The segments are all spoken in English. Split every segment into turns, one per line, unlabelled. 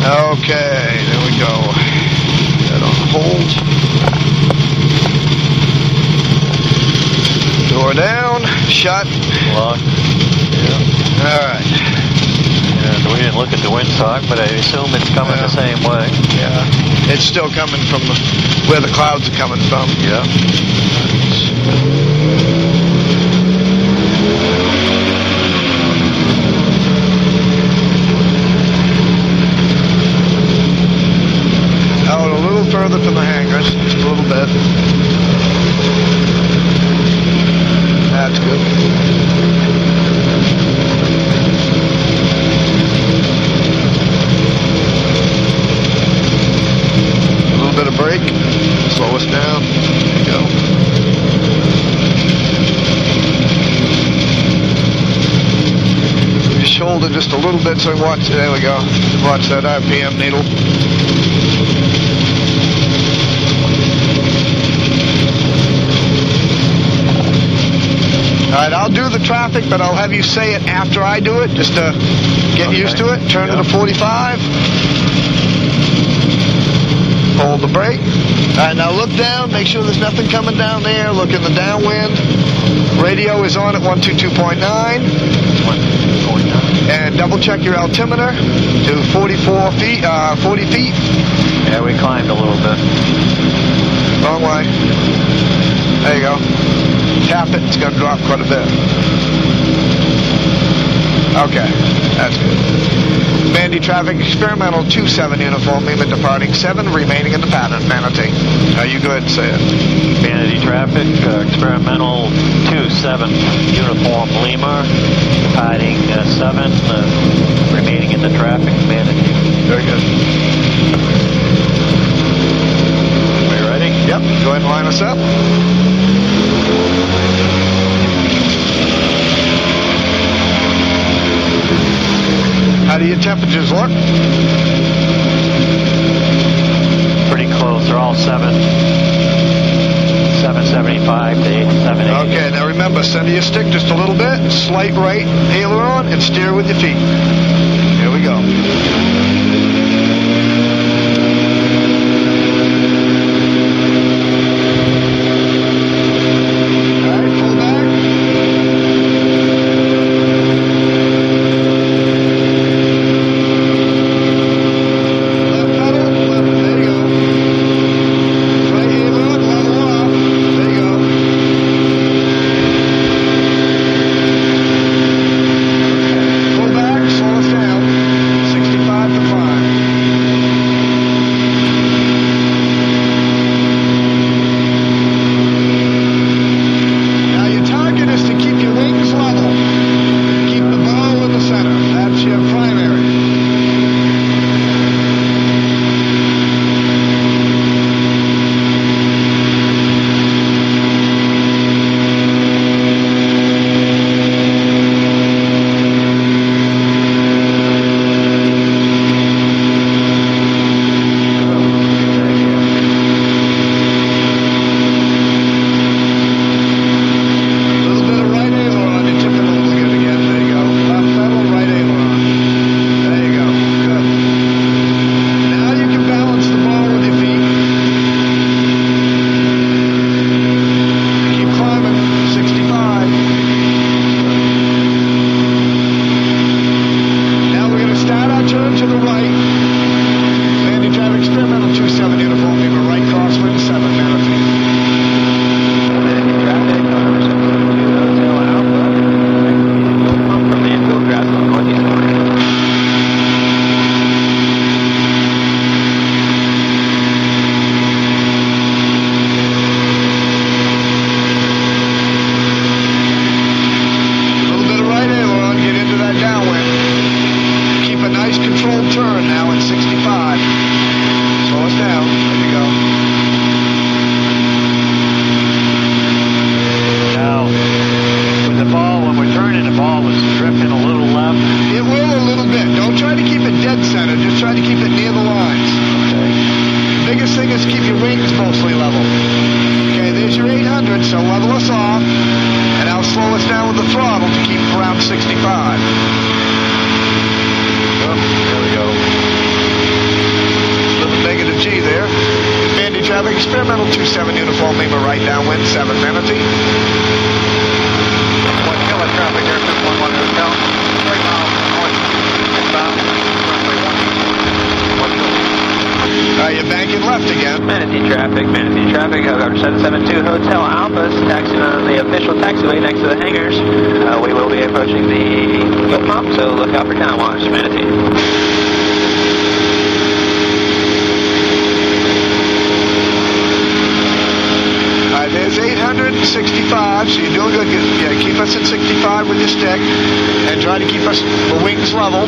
Okay, there we go. That on hold. Door down, shut.
Lock. Yeah.
All right.
And we didn't look at the windsock, but I assume it's coming the same way.
Yeah. It's still coming from where the clouds are coming from.
Yeah.
Out a little further from the hangars, just a little bit. That's good. A little bit of brake. Slow us down. There you go. Your shoulder just a little bit so watch. There we go. Watch that RPM needle. All right, I'll do the traffic, but I'll have you say it after I do it, just to get used to it. Turn it to 45. Hold the brake. All right, now look down. Make sure there's nothing coming down there. Look in the downwind. Radio is on at 122.9.
122.9.
And double check your altimeter to 40 feet.
Yeah, we climbed a little bit.
Wrong way. There you go. Tap it, it's going to drop quite a bit. Okay, that's good. Mandy traffic, experimental 27 uniform, Lima departing 7, remaining in the pattern, Manatee. You go ahead and say it.
Manatee traffic, experimental 27 uniform Lima, departing 7, remaining in the traffic, Manatee.
Very good.
Are you ready?
Yep, go ahead and line us up. How do your temperatures look?
Pretty close. They're all 775 to 780.
Okay, now remember, center your stick just a little bit, slight right aileron, and steer with your feet. Here we go. G there. Mandy traffic, experimental 27 Uniform Lima, right downwind, 7 Manatee.
1 Kilo traffic, airfield 11 Hotel. 3 miles north, inbound, runway 1.
You're banking left again.
Manatee traffic, Helicopter 772 Hotel Alpha, taxiing on the official taxiway next to the hangars. We will be approaching the fuel pump, so look out for town watch, Manatee.
There's 865, so you're doing good. Yeah, keep us at 65 with your stick, and try to keep us the wings level.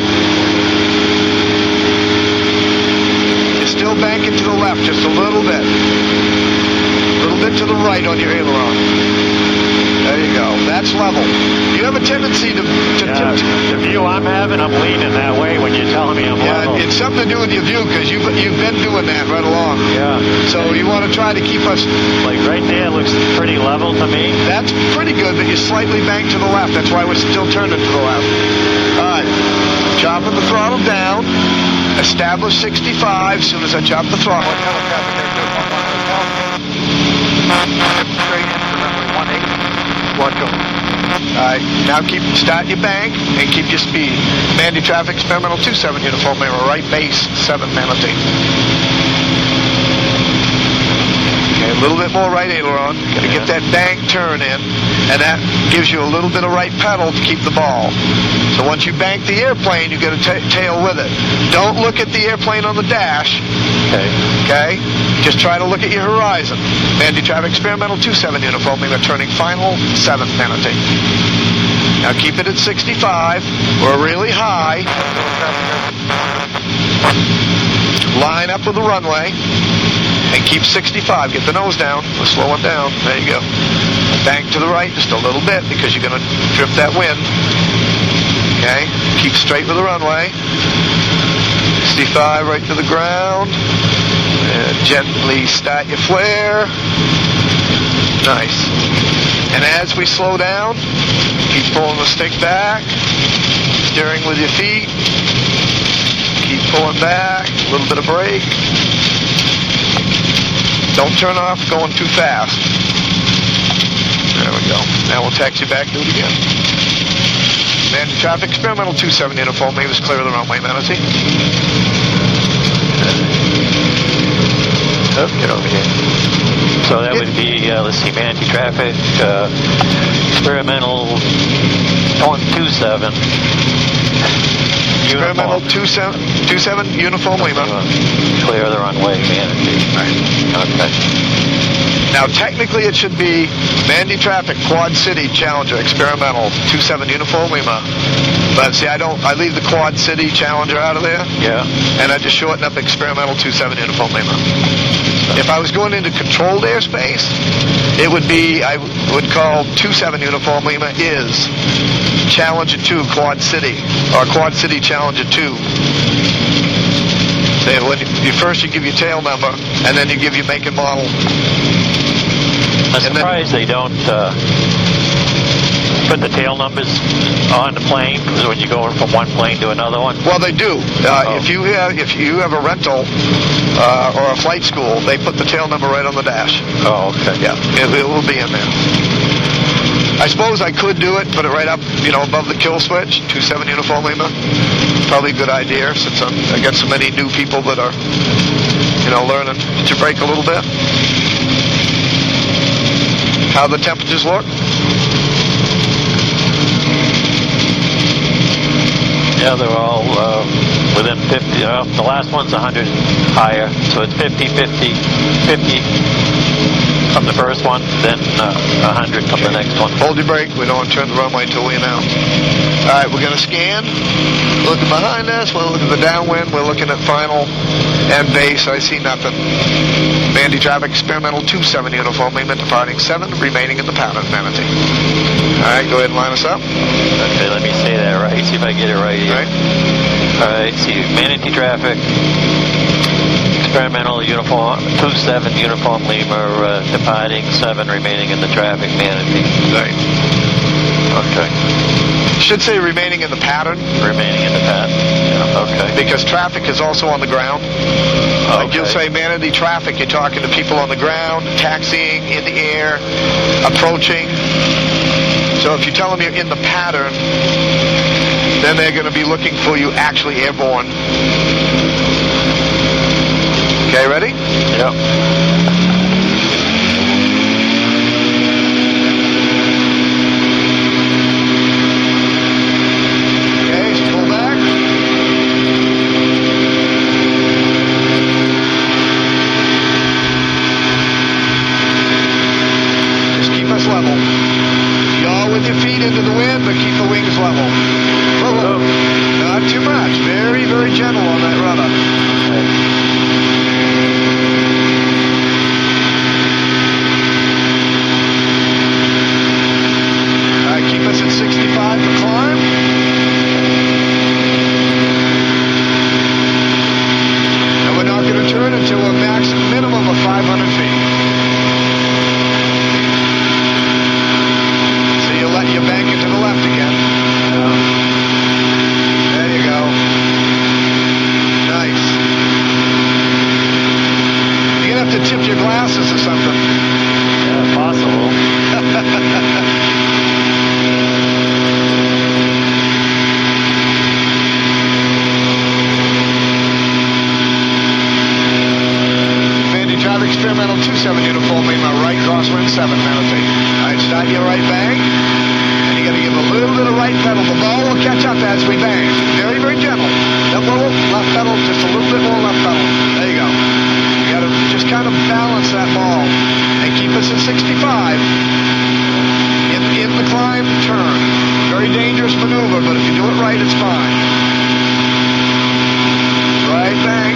You're still banking to the left just a little bit. A little bit to the right on your aileron. There you go. That's level. You have a tendency to
the view I'm having, I'm leaning that way when you're telling me I'm level.
it's something to do with your view, because you've been doing that right along.
Yeah.
So you want to try to keep us...
Like right there looks pretty level to me.
That's pretty good, but you're slightly banked to the left. That's why we're still turning to the left. All right. Chopping the throttle down. Establish 65 as soon as I chop the throttle.
Straight in for runway 18.
Watch over. All right. Now start your bank and keep your speed. Mandy traffic, experimental 27 Uniform Lima, right base, 7 Manatee. Okay, a little bit more right aileron. Got to get that bank turn in, and that gives you a little bit of right pedal to keep the ball. So once you bank the airplane, you get a tail with it. Don't look at the airplane on the dash. Okay? Just try to look at your horizon. Mandy traffic, experimental 27 Uniform Lima, turning final, 7 Manatee. Now keep it at 65. We're really high. Line up with the runway. And keep 65. Get the nose down. We're slowing down. There you go. Bank to the right just a little bit because you're going to drift that wind. Okay? Keep straight with the runway. 65 right to the ground. And gently start your flare. Nice. And as we slow down, keep pulling the stick back. Steering with your feet. Keep pulling back. A little bit of brake. Don't turn off going too fast. There we go. Now we'll taxi back, do it again. Mandy traffic, experimental 27 Uniform Lima is clear of the runway, Manatee.
Oh, get over here. So that would be, let's see, Manatee traffic, experimental 27.
Experimental 27 Uniform Lima.
Clear the runway, Manatee.
Right.
Okay.
Now, technically, it should be Mandy traffic, Quad City, Challenger, experimental 27 Uniform Lima. But see, I leave the Quad City Challenger out of there.
Yeah.
And I just shorten up experimental 27 Uniform Lima. If I was going into controlled airspace, it would be, I would call 27 Uniform Lima is Challenger 2 Quad City, or Quad City Challenger 2. When you give your tail number, and then you give your make and model.
I'm surprised they don't put the tail numbers on the plane when you go from one plane to another one.
Well, they do. If you have a rental or a flight school, they put the tail number right on the dash.
Oh, okay.
Yeah, it will be in there. I suppose I could do it, put it right up, above the kill switch, 27 Uniform Lima. Probably a good idea since I got so many new people that are, learning to brake a little bit. How the temperatures look?
Yeah, they're all within 50. The last one's 100 higher, so it's 50, 50, 50 from the first one, then 100 from the next one.
Hold your brake. We don't want to turn the runway until we announce. All right, we're going to scan. Looking behind us. We're looking at the downwind. We're looking at final and base. I see nothing. Mandy traffic, experimental 27 Uniform Lima, departing 7, remaining in the pattern, Manatee. All right, go ahead and line us up.
Okay, let me say that right. See if I get it right here. All right, see, Manatee traffic, experimental uniform, 27 Uniform Lima, departing 7, remaining in the traffic, Manatee.
Right.
Okay.
Should say remaining in the pattern,
Remaining in the path. Yeah, okay.
because traffic is also on the ground. Like you'll say Manatee traffic, you're talking to people on the ground, taxiing, in the air, approaching. So if you tell them you're in the pattern, then they're going to be looking for you actually airborne. Okay, ready?
Yep.
Okay, so pull back. Just keep us level. Yaw with your feet into the wind, but keep the wings level. Whoa. Not too much. Very, very gentle on that rudder. All right, keep us at 65 for climb. And we're not going to turn until a minimum of 500 feet. So you bank it to the left again. There you go. Nice. You're going to have to tip your glasses or something.
Yeah, possible. Mandy Traffic Experimental 27 uniform, my right crosswind 7 Manatee. All right, start your right bank. And you got to give a little bit of right pedal. The ball will catch up as we bang. Very, very gentle. Don't go left pedal, just a little bit more left pedal. There you go. You got to just kind of balance that ball and keep us at 65. In the climb, turn. Very dangerous maneuver, but if you do it right, it's fine. Right bank.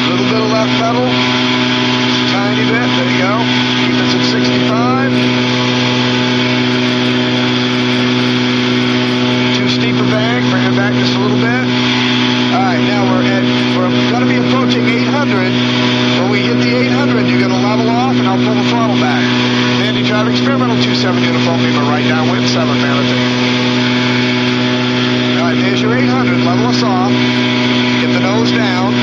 Little bit of left pedal. Just a tiny bit. There you go. Keep us at 65. Too steep a bank. Bring it back just a little bit. All right, now we're going to be approaching 800. When we hit the 800, you're going to level off, and I'll pull the throttle back. Mandy Traffic Experimental 27 uniform, Lima right downwind, 7 Manatee. All right, there's your 800. Level us off. Get the nose down.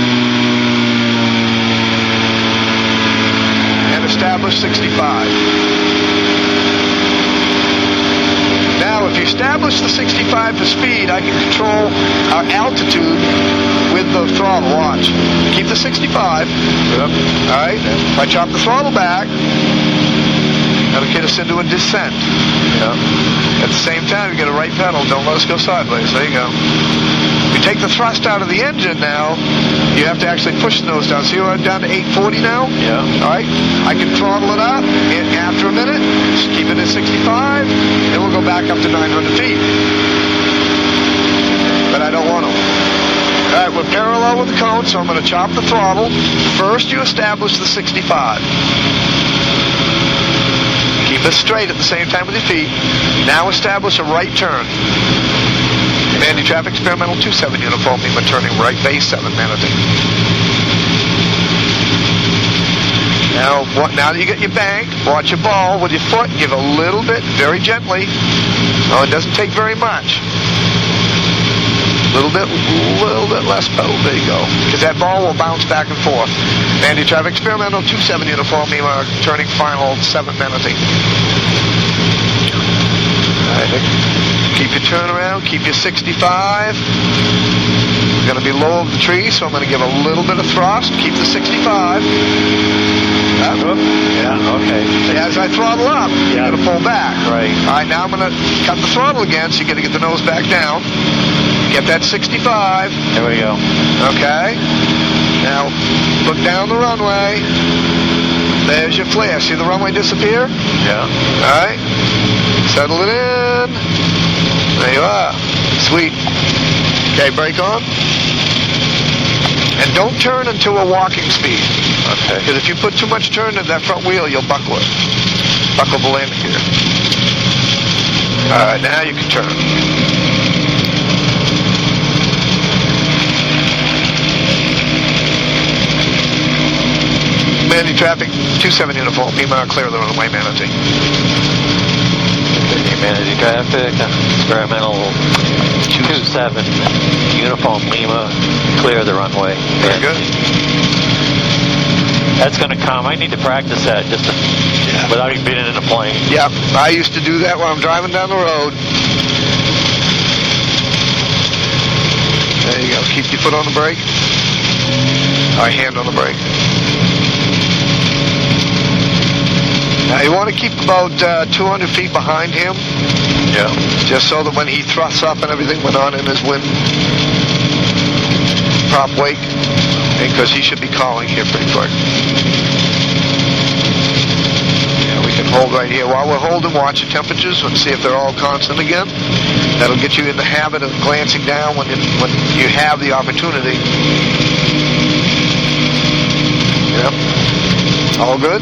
And establish 65. Now, if you establish the 65 for speed, I can control our altitude with the throttle. Watch. Keep the 65. Yep. All right. If I chop the throttle back, that'll get us into a descent. Yep. At the same time, you get a right pedal. Don't let us go sideways. There you go. You take the thrust out of the engine now, you have to actually push the nose down. See, we're down to 840 now? Yeah.
All right. I can throttle it up, and after a minute, just keep it at 65, then we'll go back up to 900 feet. But I don't want to. All right, we're parallel with the cone, so I'm going to chop the throttle. First, you establish the 65. Keep it straight at the same time with your feet. Now establish a right turn. Mandy Traffic Experimental 27 uniform, Lima turning right base 7 Manatee. Now that you get your bank, watch your ball with your foot. Give a little bit, very gently. No, it doesn't take very much. Little bit less pedal. There you go. Because that ball will bounce back and forth. Mandy Traffic Experimental 27 uniform, Lima turning final 7 Manatee. All right. Keep your turnaround. Keep your 65. We're going to be low over the tree, so I'm going to give a little bit of thrust. Keep the 65.
Yeah, okay.
As I throttle up, you're going to pull back.
Right.
All right, now I'm going to cut the throttle again, so you're going to get the nose back down. Get that 65.
There we go.
Okay. Now, look down the runway. There's your flare. See the runway disappear?
Yeah.
All right. Settle it in. There you are. Sweet. Okay, brake on. And don't turn into a walking speed.
Okay.
Because if you put too much turn in that front wheel, you'll buckle it. Buckle the landing gear. All right, now you can turn. Manatee traffic, 27 uniform, Lima, clear the runway, Manatee.
Manatee traffic, experimental 27, uniform Lima, clear the runway.
Very good.
That's going to come. I need to practice that just without even being in a plane.
Yep, I used to do that when I'm driving down the road. There you go. Keep your foot on the brake. Or hand on the brake. Now you want to keep about 200 feet behind him.
Yeah.
Just so that when he thrusts up and everything went on in his wind prop wake, because he should be calling here pretty quick. Yeah, we can hold right here. While we're holding, watch the temperatures and see if they're all constant again. That'll get you in the habit of glancing down when you have the opportunity. Yep. All good?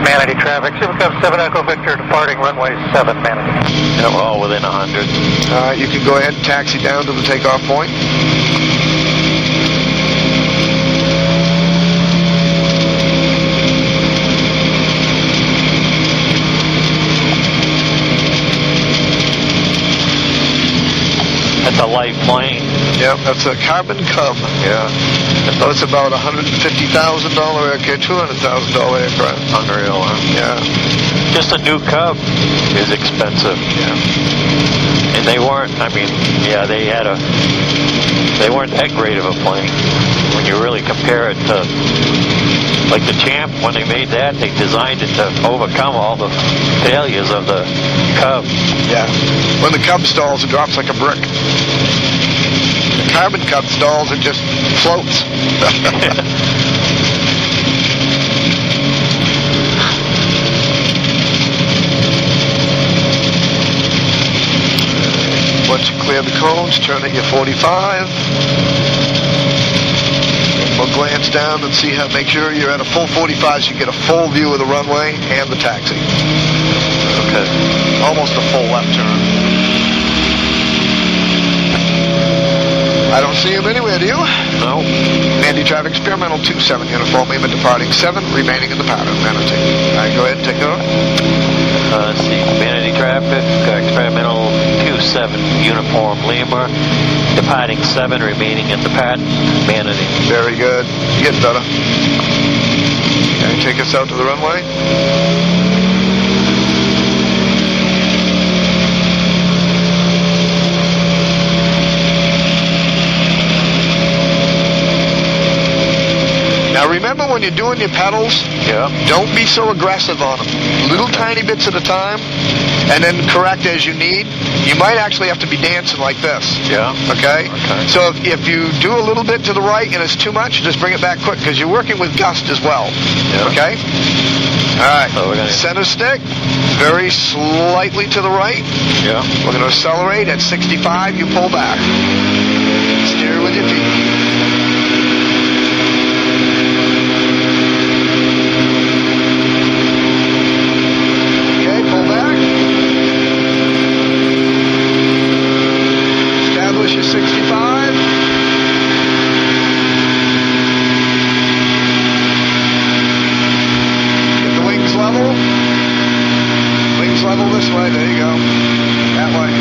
Manatee traffic, Simcoe 7 Echo Victor, departing runway 7, Manatee.
Yeah, we're all within 100.
All right, you can go ahead and taxi down to the takeoff point.
That's a light plane.
Yep, that's a Carbon Cub. Yeah. So it's about $150,000 aircraft, $200,000 aircraft.
Unreal, huh?
Yeah.
Just a new Cub is expensive.
Yeah.
And they weren't, I mean, yeah, they weren't that great of a plane. When you really compare it to, like the Champ, when they made that, they designed it to overcome all the failures of the Cub.
Yeah. When the Cub stalls, it drops like a brick. The Carbon Cub stalls, it just floats. Once you clear the cones, turn at your 45. We'll glance down and see make sure you're at a full 45 so you get a full view of the runway and the taxi.
Okay.
Almost a full left turn. I don't see him anywhere, do you?
No.
Manatee traffic, experimental 27 uniform, Lima departing 7, remaining in the pattern, Manatee. All right, go ahead and take it off.
Let's see, Manatee traffic, experimental 27, uniform Lima, departing 7, remaining in the pattern, Manatee.
Very good. You're getting better. Okay, take us out to the runway. Now remember, when you're doing your pedals, don't be so aggressive on them. Little tiny bits at a time, and then correct as you need. You might actually have to be dancing like this.
Yeah.
Okay? So if you do a little bit to the right and it's too much, just bring it back quick, because you're working with gust as well.
Yeah.
Okay? All right.
So we're gonna...
Center stick, very slightly to the right.
Yeah.
We're going to accelerate at 65. You pull back. Steer with your feet. Your 65. Get the wings level. Wings level this way. There you go. That way.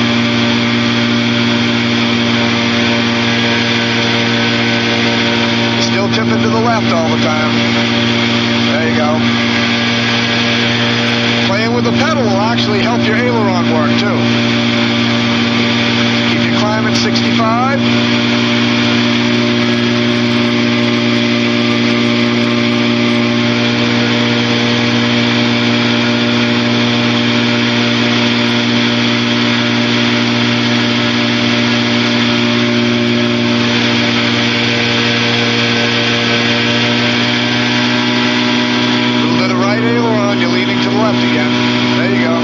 Still tipping to the left all the time. There you go. Playing with the pedal will actually help your aileron work too. Climbing 65. A little bit of right aileron, you're leaning to the left again. There you go.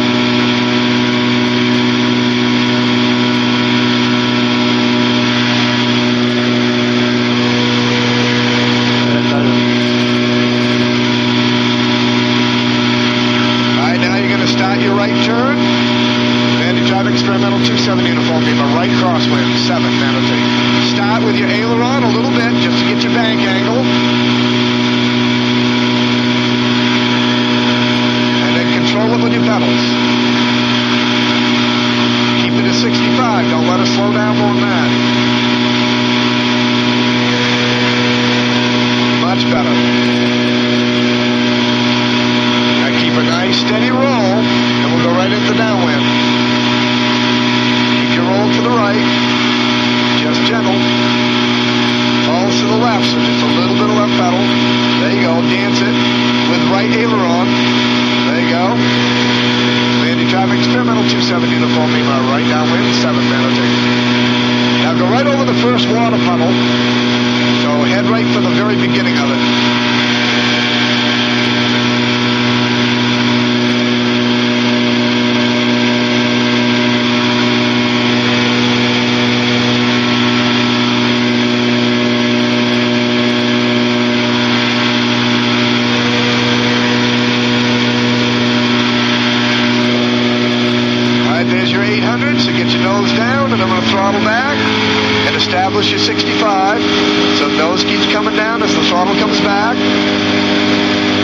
steady roll, and we'll go right into downwind. Keep your roll to the right, just gentle. Falls to the left, so just a little bit of left pedal. There you go, dance it with right aileron. There you go. Mandy Traffic Experimental 27 Uniform Lima, right downwind, 7 Manatee. Now go right over the first water puddle. So head right for the very beginning of it. So get your nose down, and I'm going to throttle back and establish your 65. So nose keeps coming down as the throttle comes back.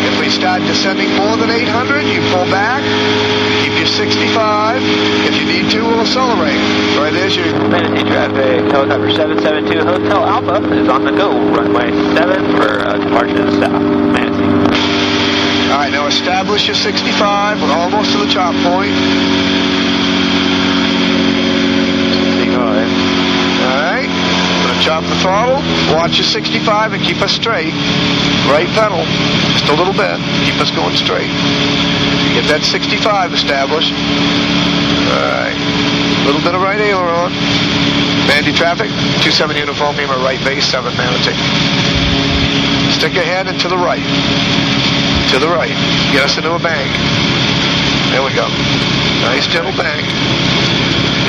If we start descending more than 800, you pull back, keep your 65. If you need to, we'll accelerate. All right, there's your...
Manatee Traffic, helicopter 772 Hotel Alpha is on the go. Runway 7 for departure to the south. Manatee.
All right, now establish your 65. We're almost to the chop point. Alright, I'm going to chop the throttle, watch your 65 and keep us straight. Right pedal, just a little bit, keep us going straight. Get that 65 established. Alright, a little bit of right aileron. Mandy Traffic, 27 Uniform Lima, right base, 7 Manatee. Stick your head into the right. To the right. Get us into a bank. There we go. Nice gentle bank.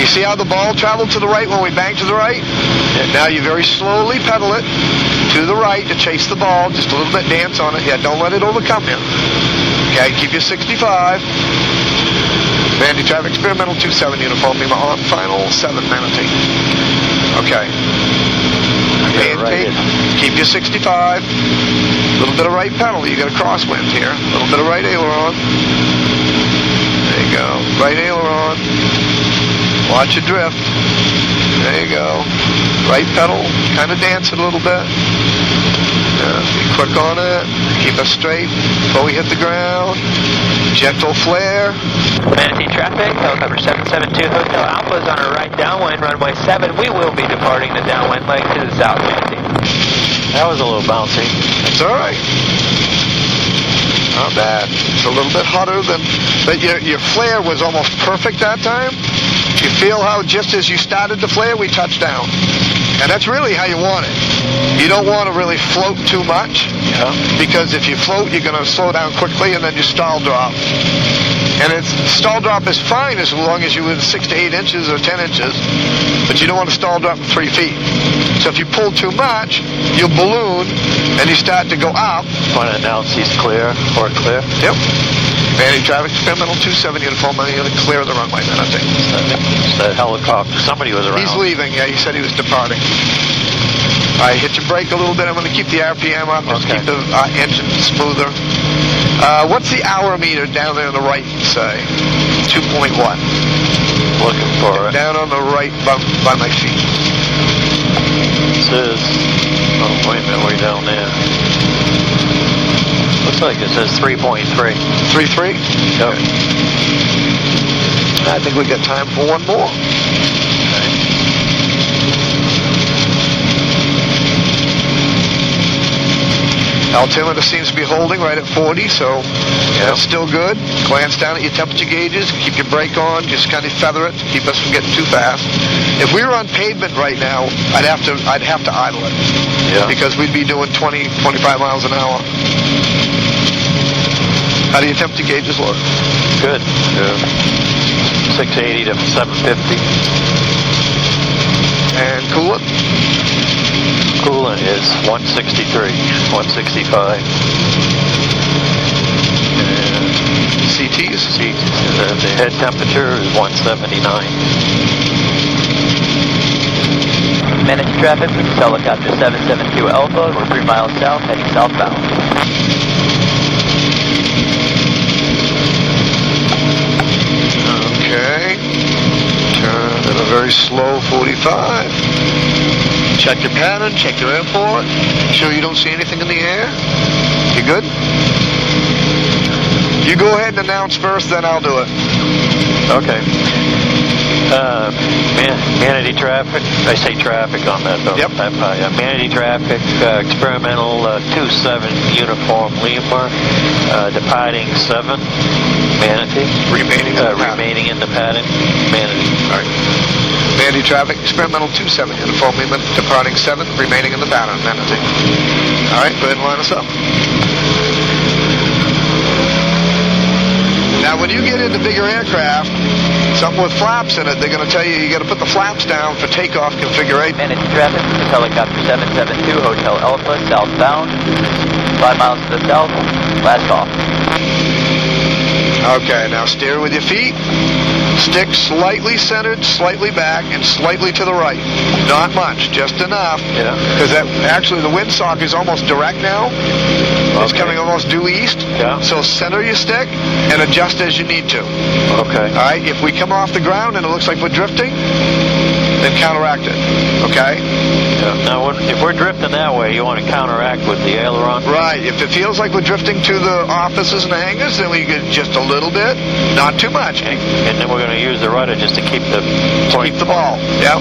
You see how the ball traveled to the right when we banked to the right? Yeah. Now you very slowly pedal it to the right to chase the ball. Just a little bit dance on it. Yeah, don't let it overcome you. Okay, keep your 65. Mandy Traffic Experimental 27 Uniform Lima on final 7 Manatee. Okay. Keep your 65. A little bit of right pedal. You got a crosswind here. A little bit of right aileron. There you go. Right aileron. Watch it drift. There you go. Right pedal. Kind of dance it a little bit. Be quick on it. Keep us straight before we hit the ground. Gentle flare.
Manatee Traffic, helicopter 772 Hotel Alpha is on our right downwind, runway 7. We will be departing the downwind leg to the south, Manatee.
That was a little bouncy.
That's all right. Not bad. It's a little bit hotter than... But your flare was almost perfect that time. You feel how just as you started to flare, we touched down. And that's really how you want it. You don't want to really float too much.
Yeah.
Because if you float, you're going to slow down quickly and then you stall drop. And stall drop is fine as long as you're within 6 to 8 inches or 10 inches. But you don't want to stall drop 3 feet. So if you pull too much, you'll balloon and you start to go up.
Want to announce he's clear or clear?
Yep. Mandy Traffic Experimental 27 Uniform Lima, you're going to clear the runway then, I think.
The helicopter. Somebody was around.
He's leaving. Yeah, he said he was departing. All right, hit your brake a little bit. I'm going to keep the RPM up. Just keep the engine smoother. What's the hour meter down there on the right, say? 2.1.
Looking for it.
Down on the right by my feet.
It says, oh, wait a minute, way down there. Looks like it says 3.3.
3.3?
Yep.
I think we got time for one more. Altimeter seems to be holding right at 40, so that's still good. Glance down at your temperature gauges, keep your brake on, just kind of feather it to keep us from getting too fast. If we were on pavement right now, I'd have to idle it.
Yeah.
Because we'd be doing 20, 25 miles an hour. How do your temperature gauges look?
Good. 680 to 750.
And coolant?
Coolant is 163, 165. And
CTs?
The head temperature is 179.
Manatee Traffic, this is helicopter 772 Alpha. We're 3 miles south, heading southbound.
Okay. Turn at a very slow 45. Check your pattern, check your airport. Make sure you don't see anything in the air. You good? You go ahead and announce first, then I'll do it.
Okay. Manatee traffic. I say traffic on that though.
Yep.
Manatee traffic. Experimental 27 uniform Lima. Departing 7. Manatee.
Remaining in the pattern.
Remaining in the pattern. Manatee.
All right. Manatee traffic, experimental 27, uniform Lima, departing 7, remaining in the pattern, Manatee. All right, go ahead and line us up. Now, when you get into bigger aircraft, something with flaps in it, they're going to tell you got to put the flaps down for takeoff configuration.
Manatee traffic, this is helicopter 772, Hotel Alpha, southbound, 5 miles to the south, last call.
Okay, now steer with your feet. Stick slightly centered, slightly back, and slightly to the right. Not much, just enough.
Yeah.
Because actually the windsock is almost direct now. It's
Okay.
coming almost due east.
Yeah.
So center your stick and adjust as you need to.
Okay.
All right, if we come off the ground and it looks like we're drifting, then counteract it. Okay?
Yeah. Now, if we're drifting that way, you want to counteract with the aileron?
Right. If it feels like we're drifting to the offices and the hangars, then we get just a little bit, not too much.
And then we're going to use the rudder just to keep the point.
Keep the ball. Yep.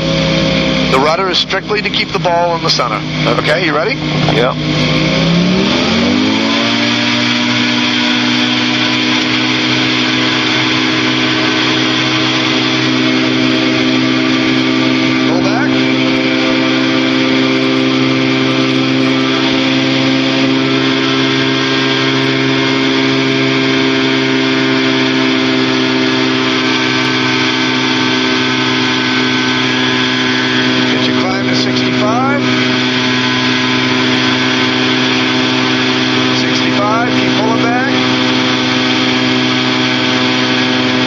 The rudder is strictly to keep the ball in the center. Okay, you ready?
Yeah.
Pull back. Get your climb to 65. 65, keep pulling back.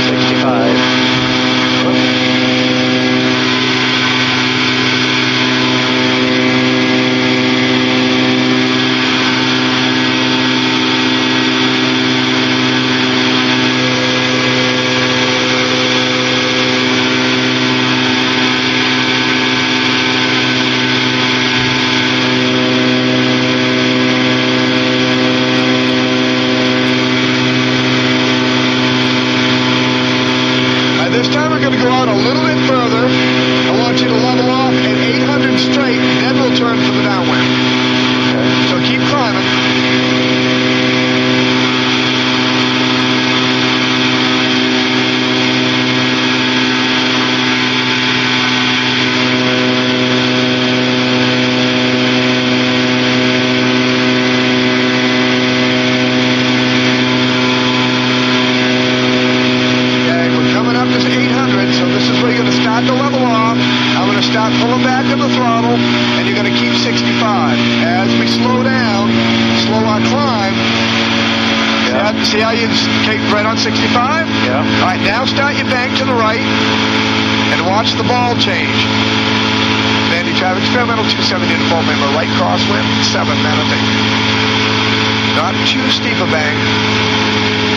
65.
This time we're going to go out a little bit further. I want you to level off at 800 straight, then we'll turn for the downwind. Okay. So keep climbing. Okay, we're coming up to 800, so this is where you're going to start to level off. I'm going to start pulling back on the throttle, and you're going to keep 65. As we slow down, slow our climb.
Yeah.
See how you keep right on 65?
Yeah.
All right, now start your bank to the right, and watch the ball change. Manatee traffic, experimental 27 uniform Lima, right crosswind, 7 Manatee. Not too steep a bank.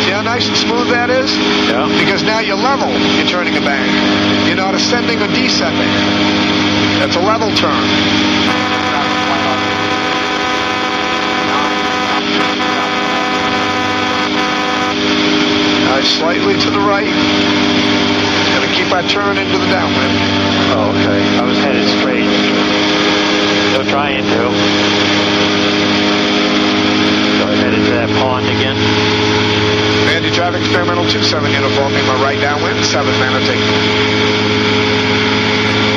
See how nice and smooth that is?
Yeah.
Because now you're level, you're turning a bank. You're not ascending or descending. That's a level turn. Now slightly to the right. Gonna keep our turn into the downwind.
Oh, okay. I was headed straight. Still trying to. So I headed to that pond again.
Manatee traffic, experimental 27 uniform, in my right downwind, 7 Manatee.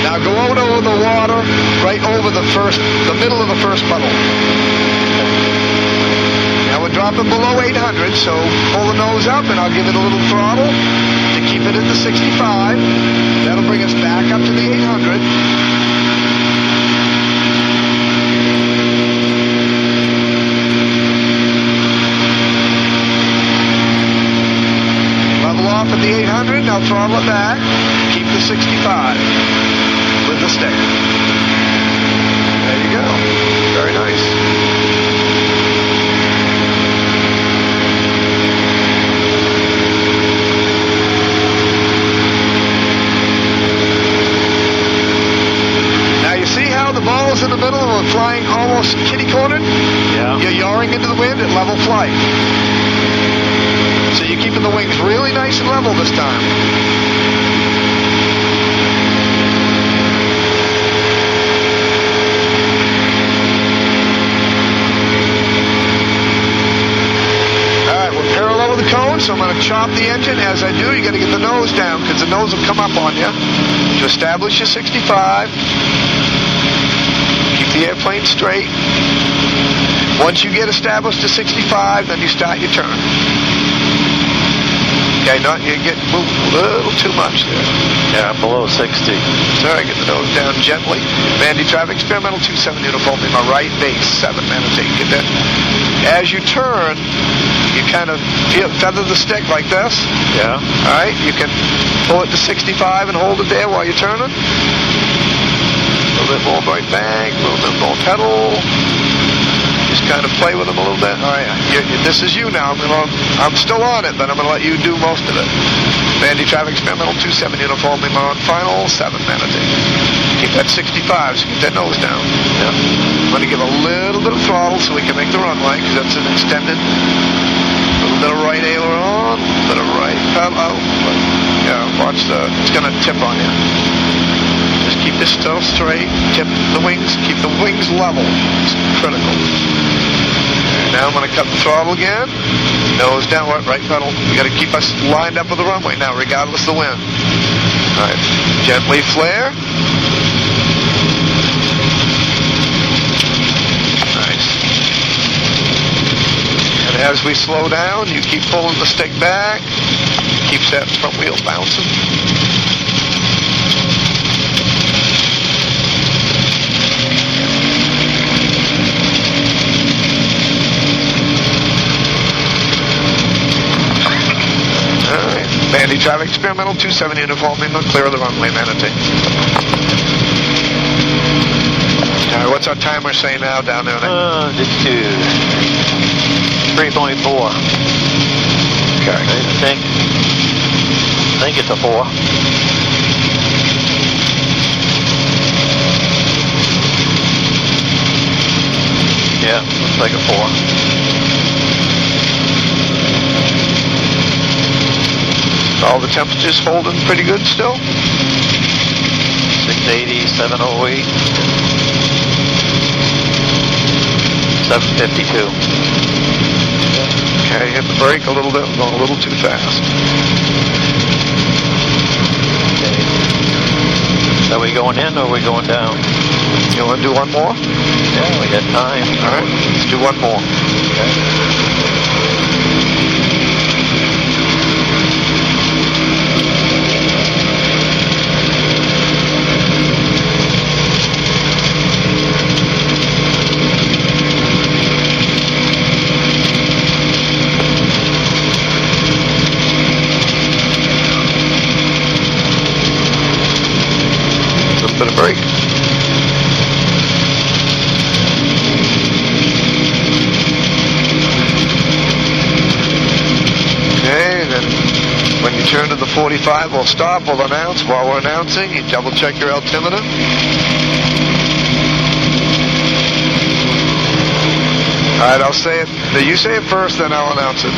Now go out over the water, right over the middle of the first puddle. Now we're dropping below 800, so pull the nose up and I'll give it a little throttle to keep it at the 65. That'll bring us back up to the 800. Off at the 800, now throttle it back, keep the 65 with the stick. There you go. Very nice. Now you see how the ball's in the middle and we're flying almost kitty-cornered?
Yeah.
You're yawing into the wind at level flight. So you're keeping the wings really nice and level this time. So I'm going to chop the engine. As I do, you got to get the nose down because the nose will come up on you. To establish your 65, keep the airplane straight. Once you get established to 65, then you start your turn. Okay, you get moved a little too much there.
Yeah, below 60.
Sorry, get the nose down gently. Vandy Traffic, Experimental 27 uniform in my right base, 7 Manatee. Get that. As you turn, you kind of feather the stick like this.
Yeah.
All right, you can pull it to 65 and hold it there while you're turning. A little bit more right bank, a little bit more pedal. Just kind of play with them a little bit. All right, this is you now. I'm still on it, but I'm going to let you do most of it. Vandy Traffic Experimental 27 uniform on final, 7 Manatee. Keep that 65, so keep that nose down.
Yeah.
I'm going to give a little bit of throttle so we can make the runway, because that's an extended. A little bit of right aileron, a little bit of right pedal. Yeah, watch it's going to tip on you. Just keep this still straight. Tip the wings. Keep the wings level. It's critical. Now I'm going to cut the throttle again. Nose downward, right pedal. We got to keep us lined up with the runway now, regardless of the wind. All right. Gently flare. Nice. And as we slow down, you keep pulling the stick back. Keeps that front wheel bouncing. Vandy Traffic Experimental 27 uniform in the clear of the runway, Manatee. All right, what's our timer say now down there?
Just 3.4.
Okay.
I think it's a 4. Yeah, looks like a 4.
All the temperatures holding pretty good still?
680, 708, 752.
Okay, hit the brake a little bit. I'm going a little too fast.
Okay. Are we going in or are we going down?
You want to do one more?
Yeah, we got time.
All right, let's do one more.
Okay.
Bit of brake. Okay, then when you turn to the 45, we'll stop, we'll announce. While we're announcing, you double check your altimeter. Alright, I'll say it. You say it first, then I'll announce it.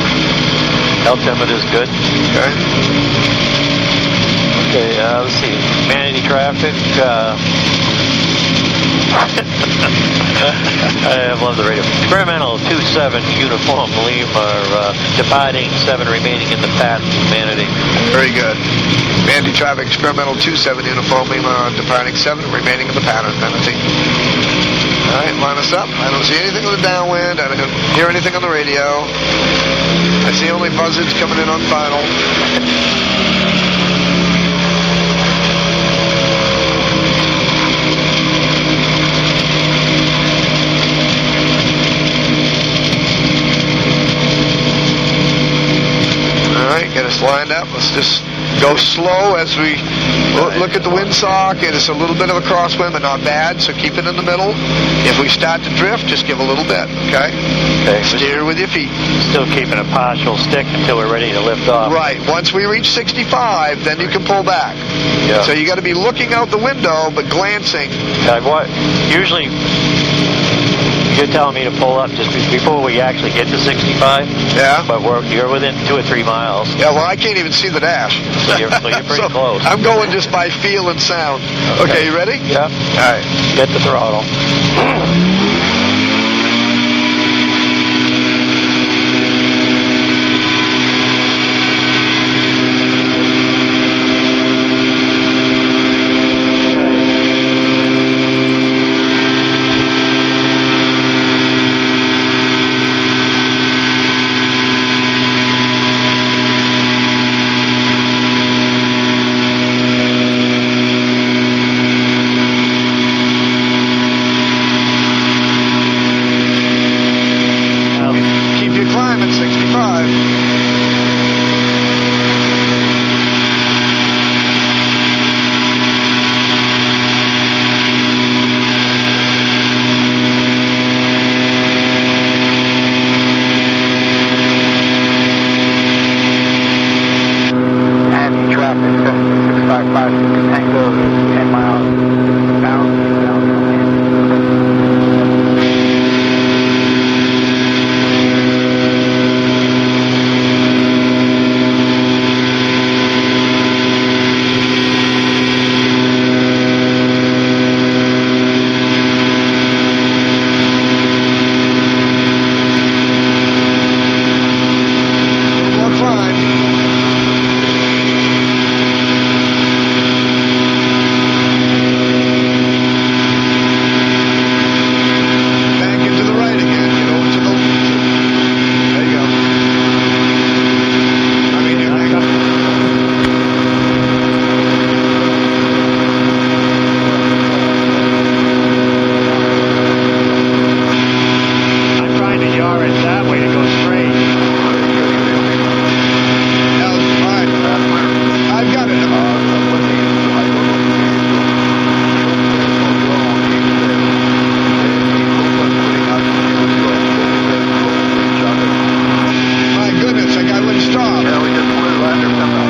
Altimeter's good.
Okay.
Okay, let's see. Vanity Traffic. I love the radio. Experimental 27 uniform Lima, departing 7 remaining in the path Manatee.
Very good. Vandy Traffic Experimental 27 uniform Lima, departing 7 remaining in the pattern Manatee. All right, line us up. I don't see anything on the downwind. I don't hear anything on the radio. I see only buzzards coming in on final. Get us lined up. Let's just go slow as we look at the windsock. It's a little bit of a crosswind, but not bad, so keep it in the middle. If we start to drift, just give a little bit, okay?
Okay.
Steer with your feet.
Still keeping a partial stick until we're ready to lift off.
Right. Once we reach 65, then you can pull back.
Yeah.
So you got to be looking out the window, but glancing.
Usually you're telling me to pull up just before we actually get to 65,
Yeah?
but you're within 2 or 3 miles,
Yeah, well, I can't even see the dash.
so you're pretty close.
I'm going just by feel and sound. Okay, you ready?
Yeah.
All right.
Get the throttle.
Keep you climbing, 65.
Heavy traffic, 655 Tango, 10 miles bound.
More climb. Back into the right again. Get over to the... There you go. I mean, you're back up.
I'm trying to yard it that way to go straight.
No, fine. I've got it. My goodness, that guy wouldn't stop.
Yeah, we just flew under something.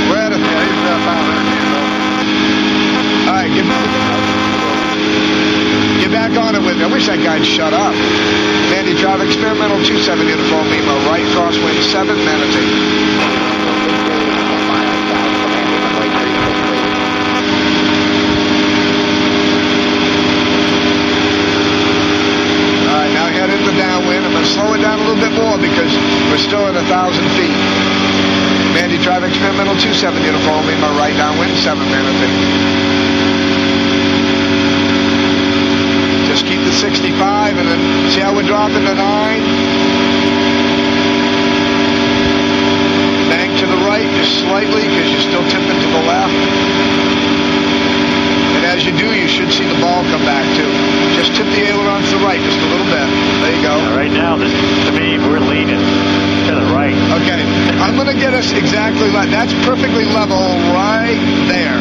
We're at a...
Yeah, he's about 500
All right, get back on it with me. I wish that guy'd shut up. Mandy Drive, experimental 27 uniform, Lima, right crosswind 7, Manatee. All right, now head into downwind. I'm going to slow it down a little bit more because we're still at 1,000 feet. Mandy Drive, experimental 27 uniform, Lima, right downwind 7, Manatee. Just keep the 65 and then see how we're dropping to 9. Bank to the right just slightly because you're still tipping to the left. And as you do, you should see the ball come back too. Just tip the aileron to the right just a little bit. There you go.
Right now, to me, we're leaning to the right.
Okay, I'm going to get us exactly like that's perfectly level right there.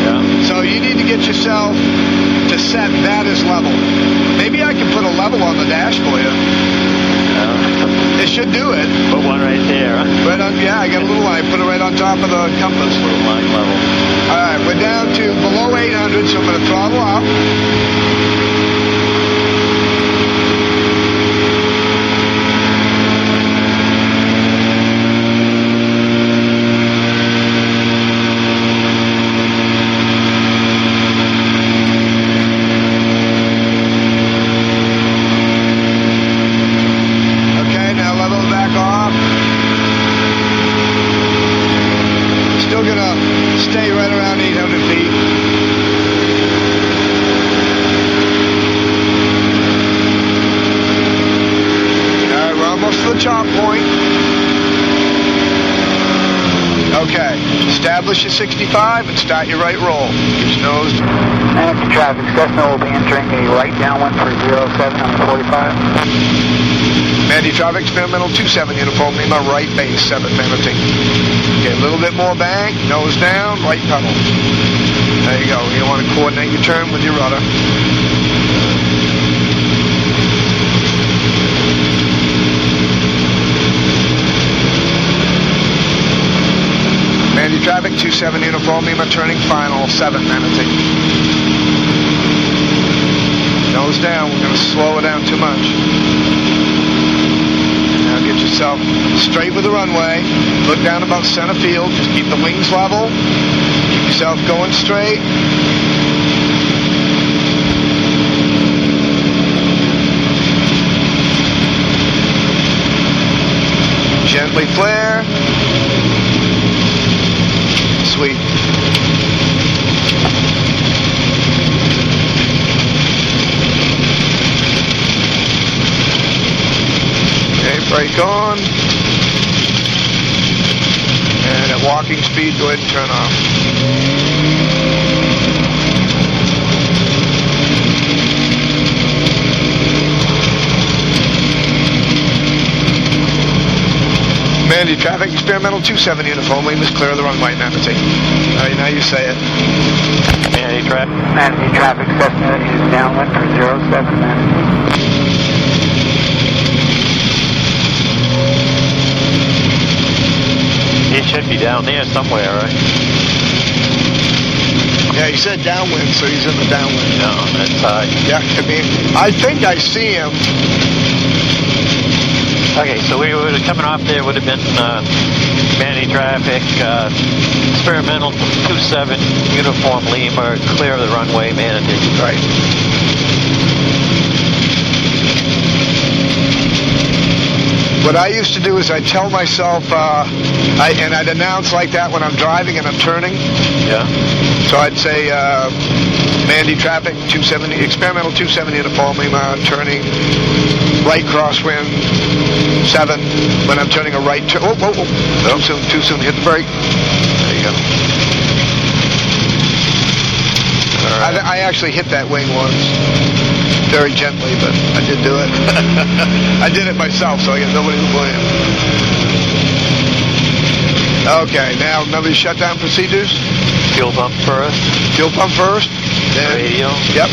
Yeah.
So you need to get yourself to set that as level. Maybe I can put a level on the dash for you. It should do it.
Put one right there.
Right on, yeah, I got a little line. Put it right on top of the compass.
Little line level.
All right, we're down to below 800, so I'm going to throttle up. Okay, now level it back off. Still going to stay right around 800 feet. All right, we're almost to the chop point. Okay, establish your 65 and start your right roll. Keep your nose.
Manatee traffic, Cessna will be entering a right downwind for 07 on the 45.
Mandy traffic, experimental 27 uniform, Lima, right base, 7 Manatee. Okay, a little bit more bank, nose down, right pedal. There you go. You want to coordinate your turn with your rudder. Mandy traffic, Traffic 27 Uniform Lima, turning final, 7 Manatee. Nose down, we're going to slow it down too much. Now get yourself straight with the runway. Look down about center field. Just keep the wings level. Keep yourself going straight. Gently flare. Sweet. Okay, brake on. And at walking speed, go ahead and turn off. Mandy Traffic, Experimental 27 Uniform Lima, clear of the runway, Manatee. All right, now you say it.
Manatee Traffic.
Manatee Traffic, Cessna is downwind for 07 Manatee.
He should be down there somewhere, right?
Yeah, he said downwind, so he's in the downwind.
No, that's high.
Yeah, I mean, I think I see him.
Okay, so we would have coming off there would have been Manatee Traffic, Experimental 27 Uniform Lima, clear of the runway, Manatee.
Right. What I used to do is I'd tell myself, and I'd announce like that when I'm driving and I'm turning.
Yeah.
So I'd say, Mandy Traffic, 270, Experimental 270 Uniform Lima, turning right crosswind, 7, when I'm turning a right turn. Oh, whoa, whoa. No, too soon, hit the brake. There you go. I actually hit that wing once, very gently, but I did do it. I did it myself, so I got nobody to blame. Okay, now remember the shutdown procedures?
Fuel pump first.
Fuel pump first. Then,
Radio.
Yep.